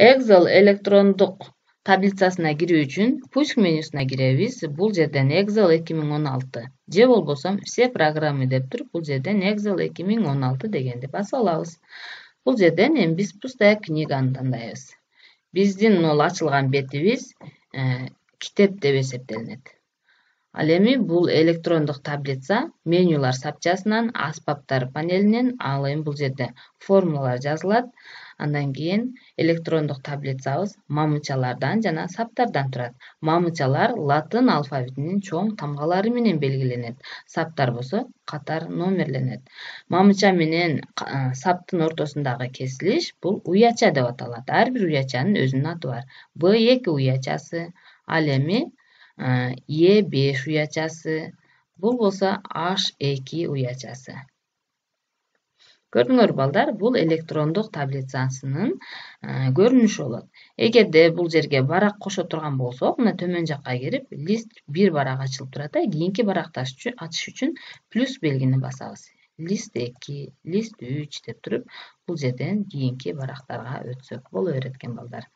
Excel электрондук таблицасына кирүү үчүн пуск менюсуна киребиз. Бул жерден Excel 2016 же болбосо все программы деп туруп, бул жерден Excel 2016 дегенди басып алабыз. Бул жерден эми биз пустая книганы тандайбыз. Биздин ол ачылган бетибиз китеп деп эсептелинет. Ал эми бул электрондук таблица менюлар сапчасынан, аспаптар панелинен, ал эми бул жерде формулалар жазылат. Андан кийин электрондук таблицабыз мамычалардан жана саптардан турат. Мамычалар латын алфавитинин чоң тамгалары менен белгиленет. Саптар болсо катар номерленет. Мамыча менен саптын ортосундагы кесилиш бул уяча деп аталат. Ар бир уячанын өзүнүн аты бар. B2 уячасы, ал эми E5 уячасы, бул болсо H2 уячасы. Көрдүңөр балдар, бул электрондук таблицасынын көрүнүшү болот. Эгерде бул жерге барак кошо турган болсок, мына төмөн жакка кирип, лист 1 барак ачылып турат. Кийинки баракты ачыш үчүн плюс белгини басабыз. Лист 2, лист 3 деп туруп, бул жерден кийинки барактарга өтсөк боло берет экен балдар.